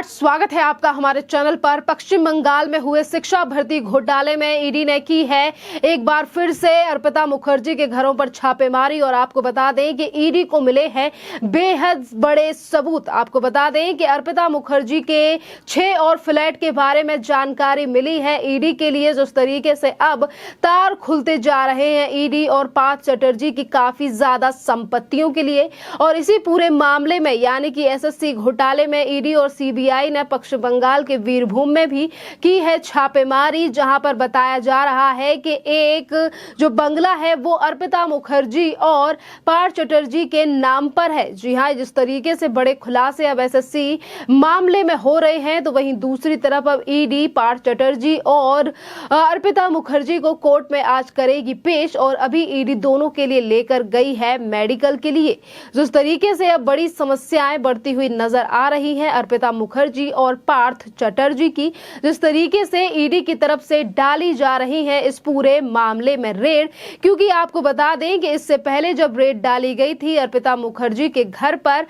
स्वागत है आपका हमारे चैनल पर। पश्चिम बंगाल में हुए शिक्षा भर्ती घोटाले में ईडी ने की है एक बार फिर से अर्पिता मुखर्जी के घरों पर छापेमारी। और आपको बता दें कि ईडी को मिले हैं बेहद बड़े सबूत। आपको बता दें कि अर्पिता मुखर्जी के 6 और फ्लैट के बारे में जानकारी मिली है ईडी के लिए। जिस तरीके से अब तार खुलते जा रहे हैं ईडी और पार्थ चटर्जी की काफी ज्यादा संपत्तियों के लिए। और इसी पूरे मामले में यानी कि एसएससी घोटाले में ईडी और सीबीआई ने पश्चिम बंगाल के वीरभूम में भी की है छापेमारी, जहां पर बताया जा रहा है कि एक जो बंगला है वो अर्पिता मुखर्जी और पार्थ चटर्जी के नाम पर है। जी हां, जिस तरीके से बड़े खुलासे अब एसएससी मामले में हो रहे हैं, तो वहीं दूसरी तरफ अब ईडी पार्थ चटर्जी और अर्पिता मुखर्जी को कोर्ट में आज करेगी पेश। और अभी ईडी दोनों के लिए लेकर गई है मेडिकल के लिए। जिस तरीके से अब बड़ी समस्याएं बढ़ती हुई नजर आ रही हैं अर्पिता मुखर्जी और पार्थ चटर्जी की, जिस तरीके से ईडी की तरफ से डाली जा रही है इस पूरे मामले में रेड। क्योंकि आपको बता दें कि इससे पहले जब रेड डाली गई थी अर्पिता मुखर्जी के घर पर,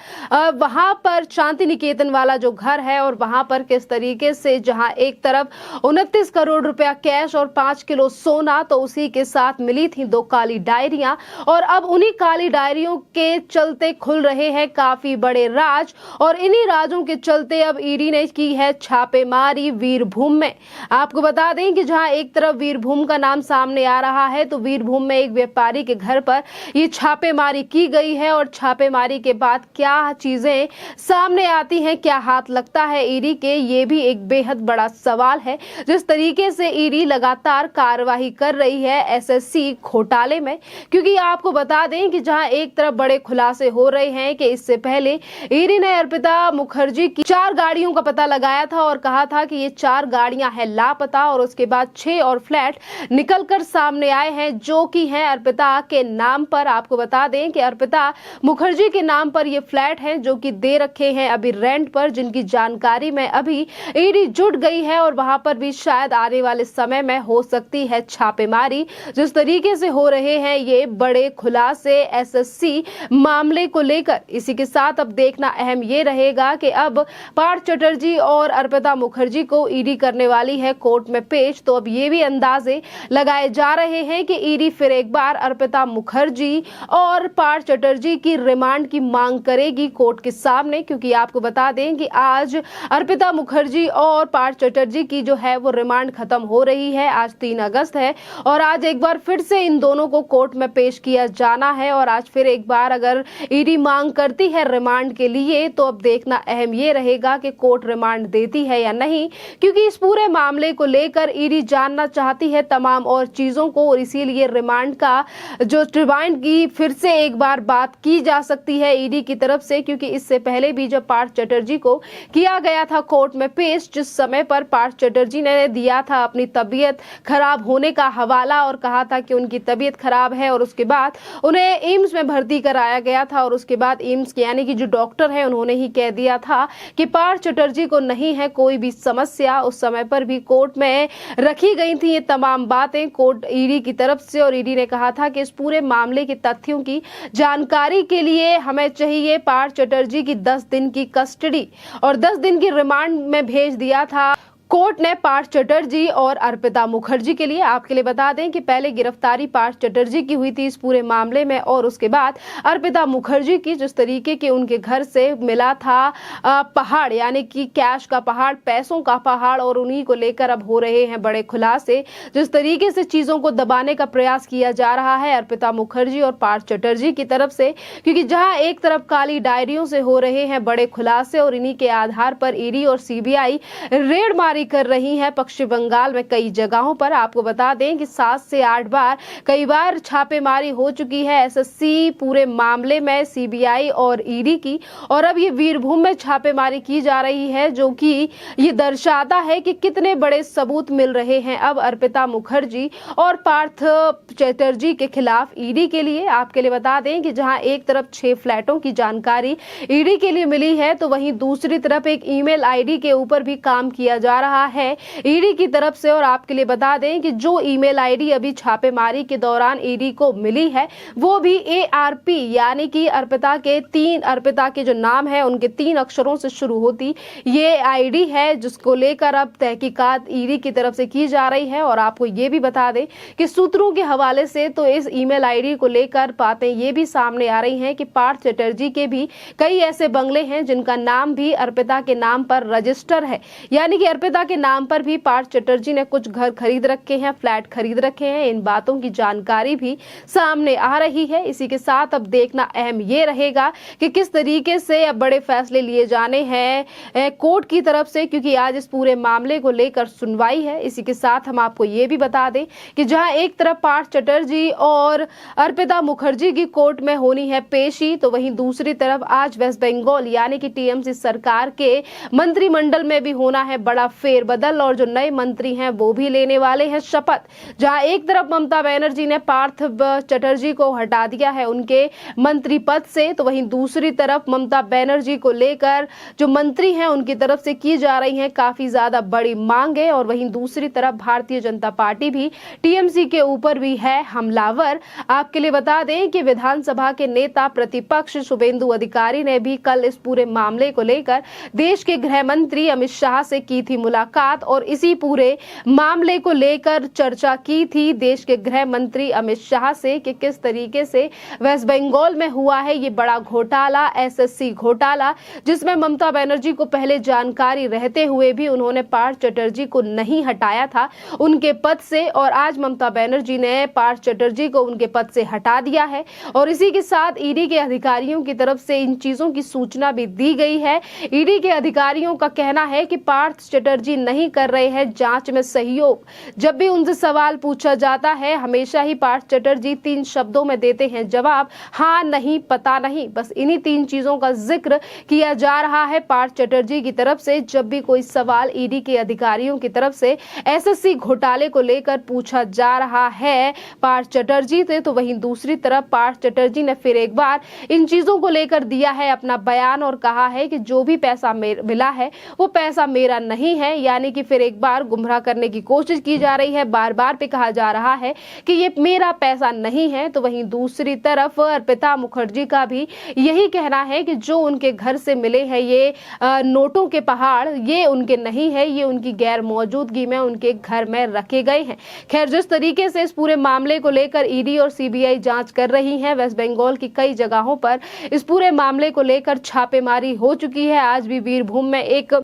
वहां पर शांति निकेतन वाला जो घर है, और वहां पर किस तरीके से जहां एक तरफ 29 करोड़ रुपया कैश और 5 किलो सोना, तो उसी के साथ मिली थी 2 काली डायरियां। और अब उन्हीं काली डायरियों के चलते खुल रहे हैं काफी बड़े राज, और इन्हीं राजों के चलते अब ईडी ने की है छापेमारी वीरभूम में। आपको बता दें कि जहां एक तरफ वीरभूम का नाम सामने आ रहा है, तो वीरभूम में एक व्यापारी के घर पर ये छापेमारी की गई है। और छापेमारी के बाद क्या चीजें सामने आती हैं, क्या हाथ लगता है ईडी के, ये भी एक बेहद बड़ा सवाल है। जिस तरीके से ईडी लगातार कार्रवाई कर रही है एसएससी घोटाले में, क्योंकि आपको बता दें कि जहां एक तरफ बड़े खुलासे हो रहे हैं कि इससे पहले ईडी ने अर्पिता मुखर्जी की 4 गाड़ियों का पता लगाया था और कहा था कि ये 4 गाड़ियां हैं लापता। और उसके बाद 6 और फ्लैट निकलकर सामने आए हैं जो कि हैं अर्पिता के नाम पर। आपको बता दें कि अर्पिता मुखर्जी के नाम पर ये फ्लैट हैं जो कि दे रखे हैं अभी रेंट पर, जिनकी जानकारी में अभी ईडी जुट गई है। और वहां पर भी शायद आने वाले समय में हो सकती है छापेमारी। जिस तरीके से हो रहे हैं ये बड़े खुलासे एसएससी मामले को लेकर, इसी के साथ अब देखना अहम ये रहेगा कि अब पार्थ चटर्जी और अर्पिता मुखर्जी को ईडी करने वाली है कोर्ट में पेश। तो अब ये भी अंदाजे लगाए जा रहे हैं कि ईडी फिर एक बार अर्पिता मुखर्जी और पार्थ चटर्जी की रिमांड की मांग करेगी कोर्ट के सामने। क्योंकि आपको बता दें कि आज अर्पिता मुखर्जी और पार्थ चटर्जी की जो है वो रिमांड खत्म हो रही है। आज 3 अगस्त है और आज एक बार फिर से इन दोनों को कोर्ट में पेश किया जाना है। और आज फिर एक बार अगर ईडी मांग करती है रिमांड के लिए, तो अब देखना अहम ये रहेगा कि कोर्ट रिमांड देती है या नहीं। क्योंकि इस पूरे मामले को लेकर ईडी जानना चाहती है तमाम और चीजों को, और इसीलिए रिमांड का जो रिमांड की फिर से एक बार बात की जा सकती है ईडी की तरफ से। क्योंकि इससे पहले भी जब पार्थ चटर्जी को किया गया था कोर्ट में पेश, जिस समय पर पार्थ चटर्जी ने दिया था अपनी तबीयत खराब होने का हवाला और कहा था कि उनकी तबीयत खराब है, और उसके बाद उन्हें एम्स में भर्ती कराया गया था। और उसके बाद एम्स यानी कि जो डॉक्टर है उन्होंने ही कह दिया था कि पार्थ चटर्जी को नहीं है कोई भी समस्या। उस समय पर भी कोर्ट में रखी गई थी ये तमाम बातें कोर्ट ईडी की तरफ से, और ईडी ने कहा था कि इस पूरे मामले के तथ्यों की जानकारी के लिए हमें चाहिए पार्थ चटर्जी की 10 दिन की कस्टडी और 10 दिन की रिमांड में भेज दिया था कोर्ट ने पार्थ चटर्जी और अर्पिता मुखर्जी के लिए। आपके लिए बता दें कि पहले गिरफ्तारी पार्थ चटर्जी की हुई थी इस पूरे मामले में, और उसके बाद अर्पिता मुखर्जी की। जिस तरीके के उनके घर से मिला था पहाड़ यानी कि कैश का पहाड़, पैसों का पहाड़, और उन्हीं को लेकर अब हो रहे हैं बड़े खुलासे। जिस तरीके से चीजों को दबाने का प्रयास किया जा रहा है अर्पिता मुखर्जी और पार्थ चटर्जी की तरफ से, क्योंकि जहां एक तरफ काली डायरियों से हो रहे हैं बड़े खुलासे, और इन्हीं के आधार पर ईडी और सीबीआई रेड मारी कर रही है पश्चिम बंगाल में कई जगहों पर। आपको बता दें कि 7 से 8 बार कई बार छापेमारी हो चुकी है एसएससी पूरे मामले में, सीबीआई और ईडी की। और अब ये वीरभूम में छापेमारी की जा रही है, जो कि ये दर्शाता है कि कितने बड़े सबूत मिल रहे हैं अब अर्पिता मुखर्जी और पार्थ चटर्जी के खिलाफ ईडी के लिए। आपके लिए बता दें कि जहां एक तरफ 6 फ्लैटों की जानकारी ईडी के लिए मिली है, तो वहीं दूसरी तरफ एक ईमेल आईडी के ऊपर भी काम किया जा रहा रहा है ईडी की तरफ से। और आपके लिए बता दें कि जो ईमेल आईडी अभी छापेमारी के दौरान ईडी को मिली है वो भी ARP यानी कि अर्पिता के जो नाम है उनके 3 अक्षरों से शुरू होती ये आईडी है, जिसको लेकर अब तहकीकात ईडी की तरफ से की जा रही है। और आपको ये भी बता दें कि सूत्रों के हवाले से तो इस ईमेल आईडी को लेकर बातें ये भी सामने आ रही हैं कि पार्थ चटर्जी के भी कई ऐसे बंगले हैं जिनका नाम भी अर्पिता के नाम पर रजिस्टर है, यानी कि अर्पिता के नाम पर भी पार्थ चटर्जी ने कुछ घर खरीद रखे हैं, फ्लैट खरीद रखे हैं। इन बातों की जानकारी भी सामने आ रही है। इसी के साथ अब देखना अहम ये रहेगा कि किस तरीके से अब बड़े फैसले लिए जाने हैं कोर्ट की तरफ से, क्योंकि आज इस पूरे मामले को लेकर सुनवाई है। इसी के साथ हम आपको ये भी बता दें कि जहां एक तरफ पार्थ चटर्जी और अर्पिता मुखर्जी की कोर्ट में होनी है पेशी, तो वहीं दूसरी तरफ आज वेस्ट बंगाल यानी कि TMC सरकार के मंत्रिमंडल में भी होना है बड़ा फेरबदल और जो नए मंत्री हैं वो भी लेने वाले हैं शपथ। जहां एक तरफ ममता बनर्जी ने पार्थ चटर्जी को हटा दिया है उनके मंत्री पद से, तो वहीं दूसरी तरफ ममता बनर्जी को लेकर जो मंत्री हैं उनकी तरफ से की जा रही है काफी ज्यादा बड़ी मांगे। और वहीं दूसरी तरफ भारतीय जनता पार्टी भी TMC के ऊपर भी है हमलावर। आपके लिए बता दें कि विधानसभा के नेता प्रतिपक्ष शुभेंदु अधिकारी ने भी कल इस पूरे मामले को लेकर देश के गृह मंत्री अमित शाह से की थी मुलाकात और इसी पूरे मामले को लेकर चर्चा की थी देश के गृह मंत्री अमित शाह से कि किस तरीके से वेस्ट बंगाल में हुआ है ये बड़ा घोटाला, SSC घोटाला, जिसमें ममता बनर्जी को पहले जानकारी रहते हुए भी उन्होंने पार्थ चटर्जी को नहीं हटाया था उनके पद से, और आज ममता बनर्जी ने पार्थ चटर्जी को उनके पद से हटा दिया है। और इसी के साथ ईडी के अधिकारियों की तरफ से इन चीजों की सूचना भी दी गई है। ईडी के अधिकारियों का कहना है कि पार्थ चटर्जी नहीं कर रहे हैं जांच में सहयोग। जब भी उनसे सवाल पूछा जाता है हमेशा ही पार्थ चटर्जी 3 शब्दों में देते हैं जवाब, हाँ, नहीं, पता नहीं। बस इन्हीं 3 चीजों का जिक्र किया जा रहा है पार्थ चटर्जी की तरफ से जब भी कोई सवाल ईडी के अधिकारियों की तरफ से SSC घोटाले को लेकर पूछा जा रहा है पार्थ चटर्जी से। तो वहीं दूसरी तरफ पार्थ चटर्जी ने फिर एक बार इन चीजों को लेकर दिया है अपना बयान और कहा है कि जो भी पैसा मिला है वो पैसा मेरा नहीं है, यानी कि फिर एक बार गुमराह करने की कोशिश की जा रही है। बार बार पे कहा जा रहा है कि ये मेरा पैसा नहीं है। तो वहीं दूसरी तरफ अर्पिता मुखर्जी का भी यही कहना है कि जो उनके घर से मिले हैं ये नोटों के पहाड़, ये उनके नहीं है, ये उनकी गैर मौजूदगी में उनके घर में रखे गए हैं। खैर, जिस तरीके से इस पूरे मामले को लेकर ईडी और CBI जांच कर रही है, वेस्ट बंगाल की कई जगहों पर इस पूरे मामले को लेकर छापेमारी हो चुकी है। आज भी वीरभूम में एक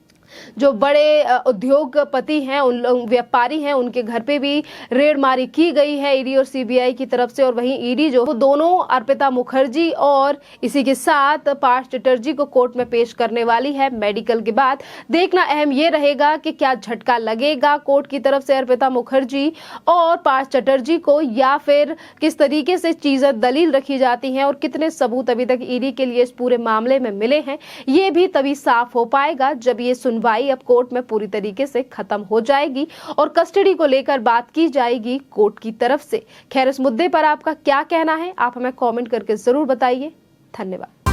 जो बड़े उद्योगपति हैं, उन व्यापारी हैं, उनके घर पे भी रेड मारी की गई है ईडी और CBI की तरफ से। और वहीं ईडी जो दोनों अर्पिता मुखर्जी और इसी के साथ पार्थ चटर्जी को कोर्ट में पेश करने वाली है मेडिकल के बाद। देखना अहम ये रहेगा कि क्या झटका लगेगा कोर्ट की तरफ से अर्पिता मुखर्जी और पार्थ चटर्जी को, या फिर किस तरीके से चीजें दलील रखी जाती हैं और कितने सबूत अभी तक ईडी के लिए इस पूरे मामले में मिले हैं, ये भी तभी साफ हो पाएगा जब ये सुनवाई अब कोर्ट में पूरी तरीके से खत्म हो जाएगी और कस्टडी को लेकर बात की जाएगी कोर्ट की तरफ से। खैर, इस मुद्दे पर आपका क्या कहना है, आप हमें कमेंट करके जरूर बताइए। धन्यवाद।